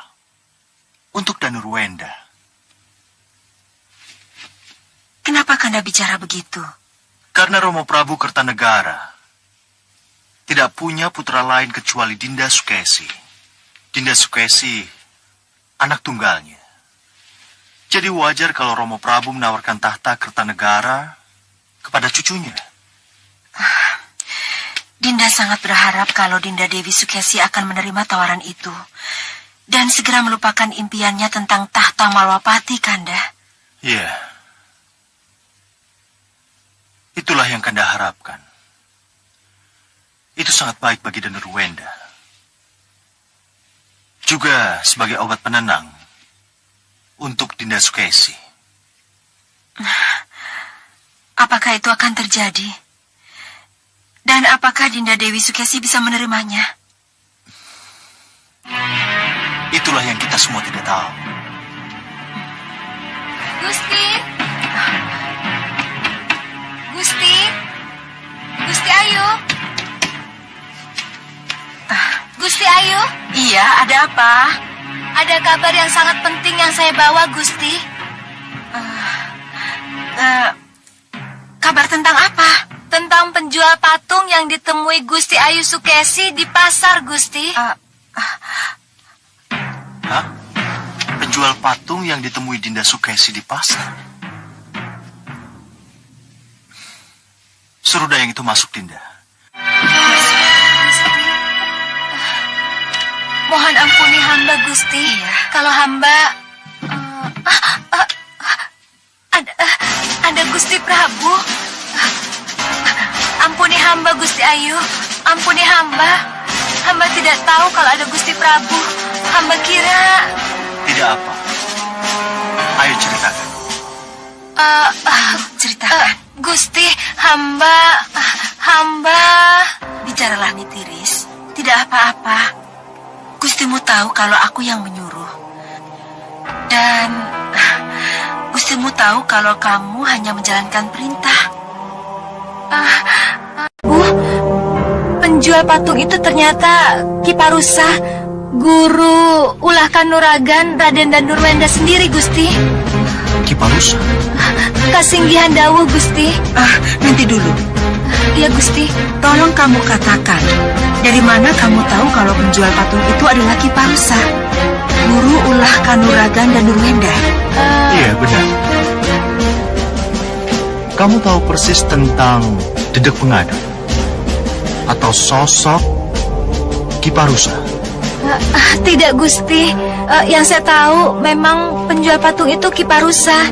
[SPEAKER 10] untuk Danurwenda.
[SPEAKER 4] Kenapa Kanda bicara begitu?
[SPEAKER 10] Karena Romo Prabu Kertanegara tidak punya putra lain kecuali Dinda Sukesi. Dinda Sukesi anak tunggalnya. Jadi wajar kalau Romo Prabu menawarkan tahta Kertanegara kepada cucunya.
[SPEAKER 4] Dinda sangat berharap kalau Dinda Dewi Sukesi akan menerima tawaran itu dan segera melupakan impiannya tentang tahta Malwapati, Kanda.
[SPEAKER 10] Iya. Itulah yang Kanda harapkan. Itu sangat baik bagi Danurwenda. Juga sebagai obat penenang untuk Dinda Sukesi.
[SPEAKER 4] Apakah itu akan terjadi? Dan apakah Dinda Dewi Sukesi bisa menerimanya?
[SPEAKER 10] Itulah yang kita semua tidak tahu.
[SPEAKER 2] Gusti! Gusti! Gusti Ayu! Gusti Ayu?
[SPEAKER 4] Iya, ada apa?
[SPEAKER 2] Ada kabar yang sangat penting yang saya bawa, Gusti.
[SPEAKER 4] Kabar tentang apa?
[SPEAKER 2] Tentang penjual patung yang ditemui Gusti Ayu Sukesi di pasar, Gusti.
[SPEAKER 10] Hah? Penjual patung yang ditemui Dinda Sukesi di pasar? Suruh Dayang itu masuk, Dinda.
[SPEAKER 2] Gusti. Mohon ampuni hamba, Gusti.
[SPEAKER 4] Iya.
[SPEAKER 2] Kalau hamba... ada Gusti Prabu. Ampuni hamba, Gusti Ayu. Ampuni hamba. Hamba tidak tahu kalau ada Gusti Prabu. Hamba kira...
[SPEAKER 10] Tidak apa. Ayo ceritakan.
[SPEAKER 4] Ceritakan.
[SPEAKER 2] Gusti, hamba...
[SPEAKER 4] Bicaralah, Nitiris. Tidak apa-apa. Gustimu tahu kalau aku yang menyuruh. Dan Gustimu tahu kalau kamu hanya menjalankan perintah.
[SPEAKER 2] Penjual patung itu ternyata Ki Parusa, guru ulah kanuragan Raden Danurwenda sendiri, Gusti.
[SPEAKER 10] Ki Parusa?
[SPEAKER 2] Kasinggihan dawuh, Gusti.
[SPEAKER 6] Nanti dulu.
[SPEAKER 2] Ya, Gusti.
[SPEAKER 6] Tolong kamu katakan, dari mana kamu tahu kalau penjual patung itu adalah Ki Parusa, guru ulah Kanuragan dan Nurwenda?
[SPEAKER 10] Iya, benar. Kamu tahu persis tentang Dedek Pengadu? Atau sosok Ki Parusa?
[SPEAKER 2] Tidak, Gusti. Yang saya tahu memang penjual patung itu Ki Parusa.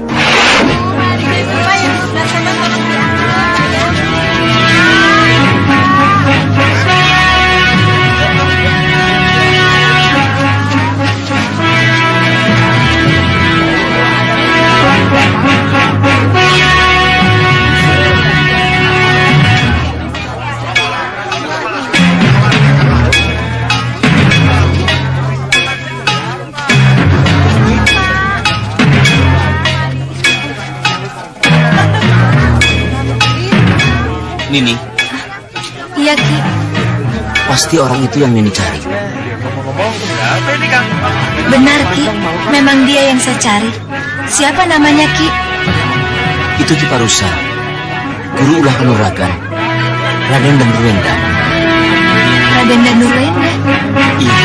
[SPEAKER 11] Nini,
[SPEAKER 2] Iya, Ki.
[SPEAKER 11] pasti orang itu yang Nini cari.
[SPEAKER 2] Benar, Ki. Memang dia yang saya cari. Siapa namanya, Ki?
[SPEAKER 11] Itu Ki Parusa, guru ulah Kanuragan, Raden dan Nurwenda.
[SPEAKER 2] Raden dan Nurwenda.
[SPEAKER 10] Iya.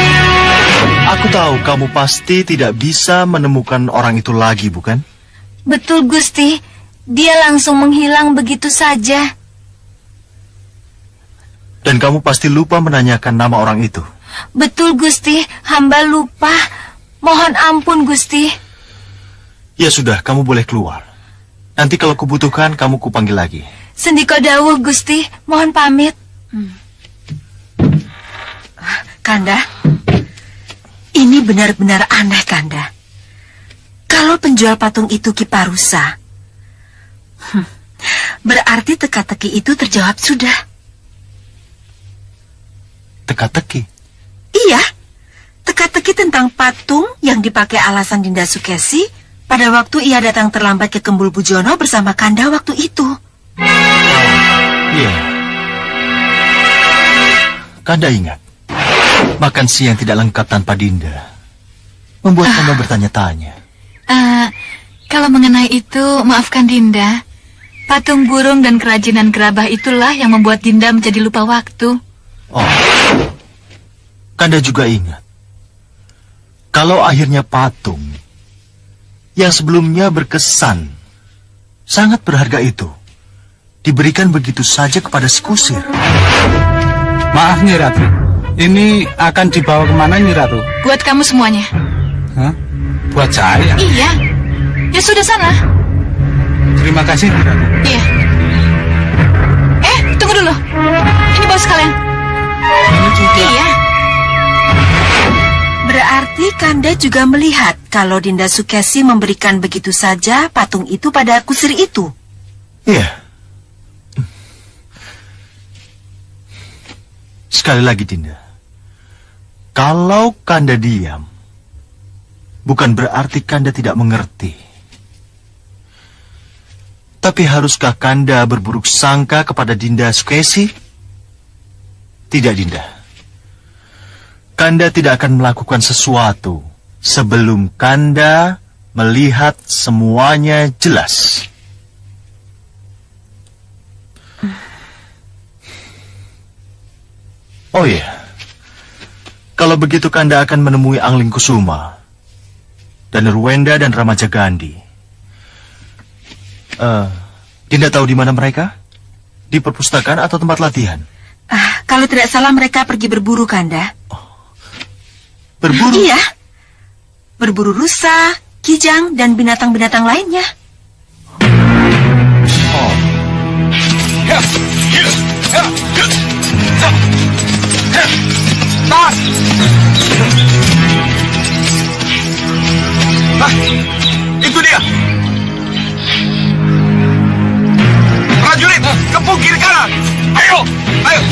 [SPEAKER 10] Aku tahu kamu pasti tidak bisa menemukan orang itu lagi, bukan?
[SPEAKER 2] Betul, Gusti. Dia langsung menghilang begitu saja.
[SPEAKER 10] Dan kamu pasti lupa menanyakan nama orang itu.
[SPEAKER 2] Betul, Gusti. Hamba lupa. Mohon ampun, Gusti.
[SPEAKER 10] Ya sudah, kamu boleh keluar. Nanti kalau kubutuhkan, kamu kupanggil lagi.
[SPEAKER 2] Sendiko dawuh, Gusti. Mohon pamit.
[SPEAKER 6] Kanda, ini benar-benar aneh, Kanda. Kalau penjual patung itu Ki Parusa, berarti teka-teki itu terjawab sudah.
[SPEAKER 10] Teka-teki?
[SPEAKER 6] Iya, teka-teki tentang patung yang dipakai alasan Dinda Sukesi pada waktu ia datang terlambat ke Kembul Bujono bersama Kanda waktu itu.
[SPEAKER 10] Iya. Kanda ingat, makan siang tidak lengkap tanpa Dinda. Membuat Kanda bertanya-tanya.
[SPEAKER 2] Kalau mengenai itu, maafkan Dinda. Patung burung dan kerajinan gerabah itulah yang membuat Dinda menjadi lupa waktu.
[SPEAKER 10] Oh, Kanda juga ingat, kalau akhirnya patung yang sebelumnya berkesan sangat berharga itu diberikan begitu saja kepada si kusir.
[SPEAKER 5] Maaf Nyi Ratu, ini akan dibawa kemana Nyi Ratu?
[SPEAKER 2] Buat kamu semuanya.
[SPEAKER 5] Hah? Buat saya?
[SPEAKER 2] Iya. Ya sudah sana.
[SPEAKER 5] Terima kasih Nyi Ratu.
[SPEAKER 2] Iya. Tunggu dulu. Ini bawa sekalian.
[SPEAKER 5] Ini juga.
[SPEAKER 2] Iya.
[SPEAKER 6] Berarti Kanda juga melihat kalau Dinda Sukesi memberikan begitu saja patung itu pada kusir itu.
[SPEAKER 10] Iya. Sekali lagi Dinda, kalau Kanda diam, bukan berarti Kanda tidak mengerti. Tapi haruskah Kanda berburuk sangka kepada Dinda Sukesi? Tidak, Dinda. Kanda tidak akan melakukan sesuatu sebelum Kanda melihat semuanya jelas. Oh iya, kalau begitu Kanda akan menemui Angling Kusuma dan Nurwenda dan Ramaja Gandhi. Dinda tahu di mana mereka? Di perpustakaan atau tempat latihan?
[SPEAKER 6] Kalau tidak salah mereka pergi berburu, Kanda.
[SPEAKER 10] Berburu?
[SPEAKER 6] Iya. Berburu rusa, kijang, dan binatang-binatang lainnya.
[SPEAKER 10] Oh.
[SPEAKER 9] Itu dia. Prajurit, kepung kiri kanan. Ayo, ayo.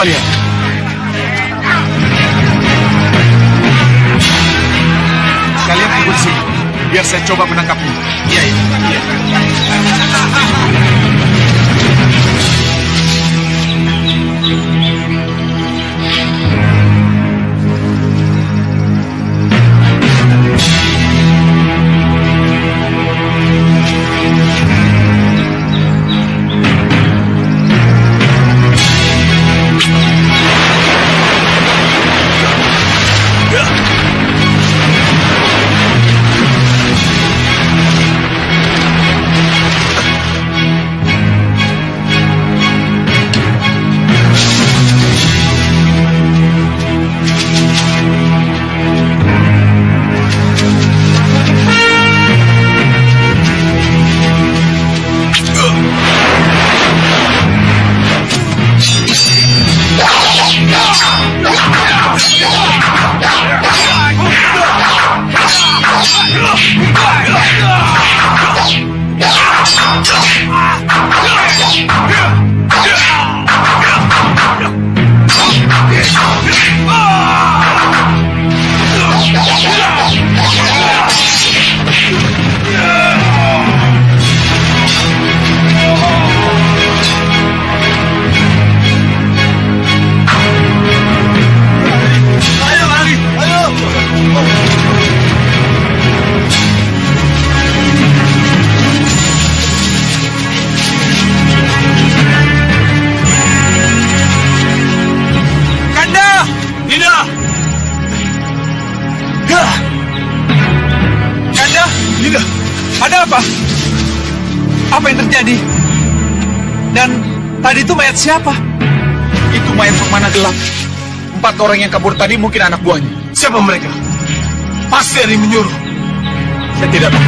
[SPEAKER 7] lihat. Kalian tunggu di sini, biar saya coba menangkapnya. Iya, iya. Ada apa? Apa yang terjadi? Dan tadi itu mayat siapa?
[SPEAKER 9] Itu mayat pemana gelap. 4 orang yang kabur tadi mungkin anak buahnya. Siapa mereka? Pasti ada yang menyuruh. Saya tidak tahu.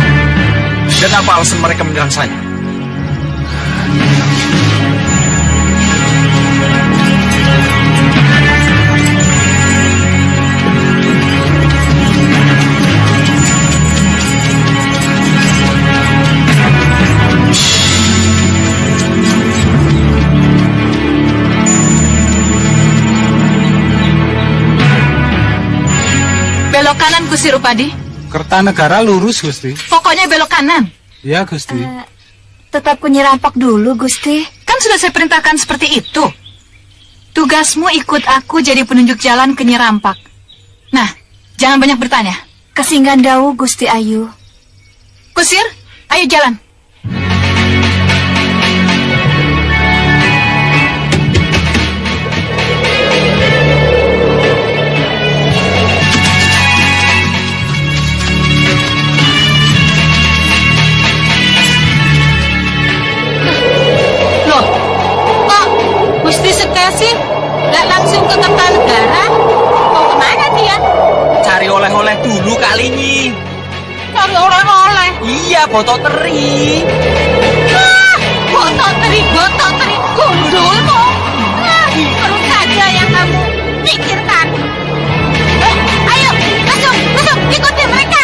[SPEAKER 9] Dan apa alasan mereka menyerang saya?
[SPEAKER 6] Belok kanan, Gusti Rupadi.
[SPEAKER 12] Kertanegara lurus, Gusti.
[SPEAKER 6] Pokoknya belok kanan.
[SPEAKER 12] Ya, Gusti.
[SPEAKER 2] Tetap kunyirampak dulu, Gusti.
[SPEAKER 6] Kan sudah saya perintahkan seperti itu. Tugasmu ikut aku jadi penunjuk jalan ke Nyerampak. Nah, jangan banyak bertanya.
[SPEAKER 2] Kesinggandawu, Gusti Ayu.
[SPEAKER 6] Kusir, ayo jalan.
[SPEAKER 4] Gusti Sekesi nggak langsung ke Kertanegara? Mau kemana dia?
[SPEAKER 5] Cari oleh-oleh dulu kali ini.
[SPEAKER 4] Cari oleh-oleh?
[SPEAKER 5] Iya, botok teri.
[SPEAKER 4] Botok teri, gundulmu. Terus saja yang kamu pikirkan. Ayo, masuk, ikuti mereka.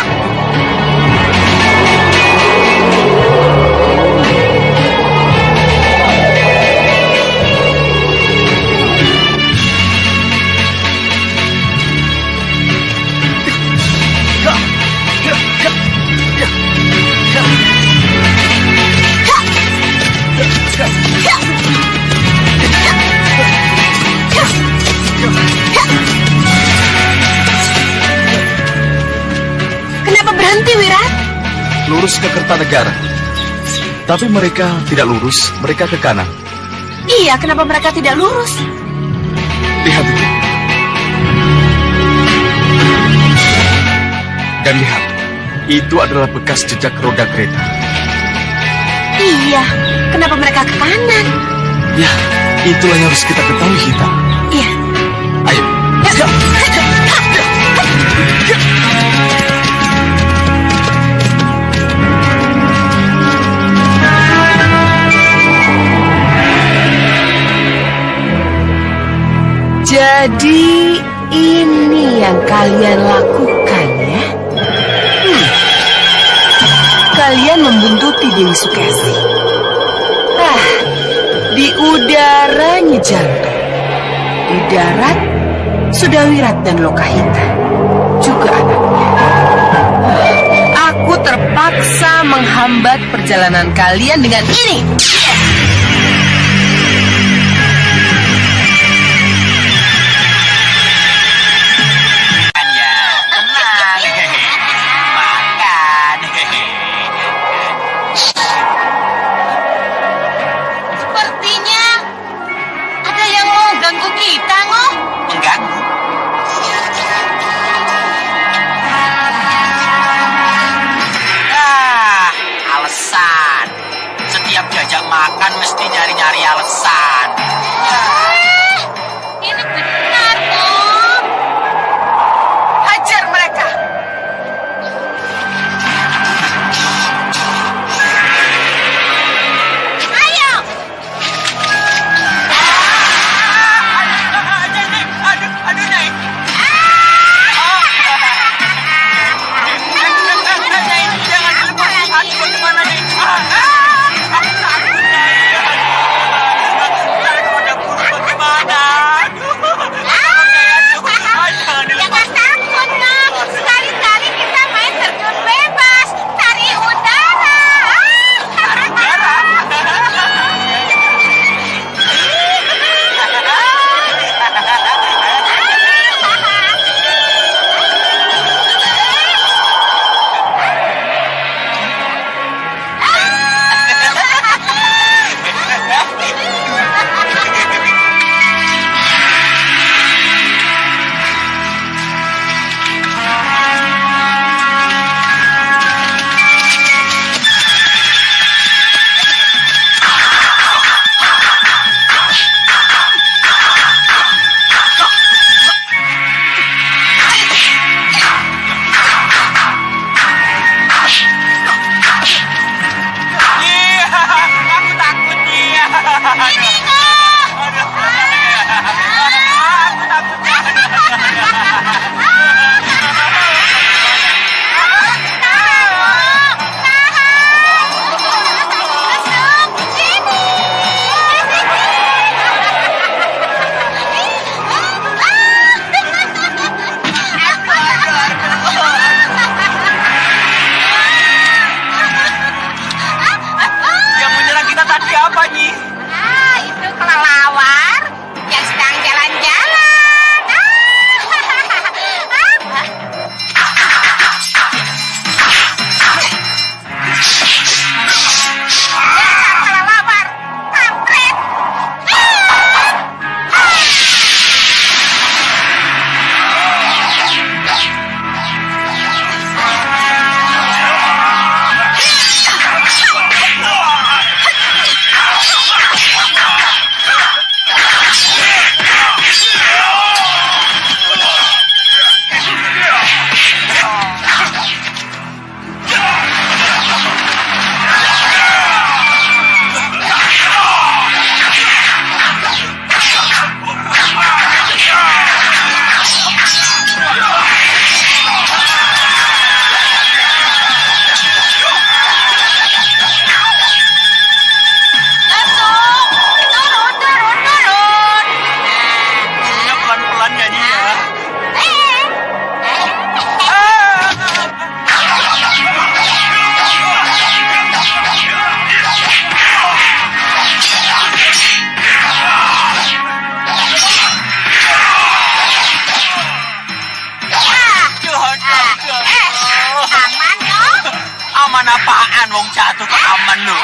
[SPEAKER 4] Kenapa berhenti, Wirat?
[SPEAKER 8] Lurus ke Kertanegara. Tapi mereka tidak lurus, mereka ke kanan.
[SPEAKER 4] Iya, kenapa mereka tidak lurus?
[SPEAKER 8] Lihat itu. Dan lihat, itu adalah bekas jejak roda kereta.
[SPEAKER 4] Iya, kenapa mereka ke kanan?
[SPEAKER 8] Ya, itulah yang harus kita ketahui, Hita.
[SPEAKER 4] Iya.
[SPEAKER 8] Ayo.
[SPEAKER 4] Jadi ini yang kalian lakukan ya? Kalian membuntuti Dewi Sukesi. Di udara Nyi Jantung. Di darat, Sudawirat dan Lokahita, juga anaknya. Aku terpaksa menghambat perjalanan kalian dengan ini.
[SPEAKER 6] Sepertinya ada yang mau ganggu kita, Ngoh.
[SPEAKER 5] Mengganggu. Alasan. Setiap diajak makan mesti nyari-nyari alasan.
[SPEAKER 6] Ini benar, Ngoh.
[SPEAKER 4] Hajar mereka.
[SPEAKER 6] Ayo.
[SPEAKER 5] Aduh, Nyai. Nyai, jangan dilepas. Aduh, bagaimana, Nyai? Aku takut, Nyai. Aku udah buru bagaimana? Jangan dilepas.
[SPEAKER 6] Jangan takut, Ngoh. Sekali-kali kita main terjun bebas. Cari udara.
[SPEAKER 5] Aku takut, Nyai.
[SPEAKER 6] Ini, Ngoh.
[SPEAKER 5] Aku takut. Yang menyerang kita tadi apa, Nyi?
[SPEAKER 6] Itu kelelawar yang sedang jalan-jalan. Dasar kelelawar, kampret. Turun.
[SPEAKER 5] Ya, pelan-pelan ya, Nyi, ya.
[SPEAKER 6] Aman, Ngoh.
[SPEAKER 5] Aman apaan, wong jatuh ke aman lu.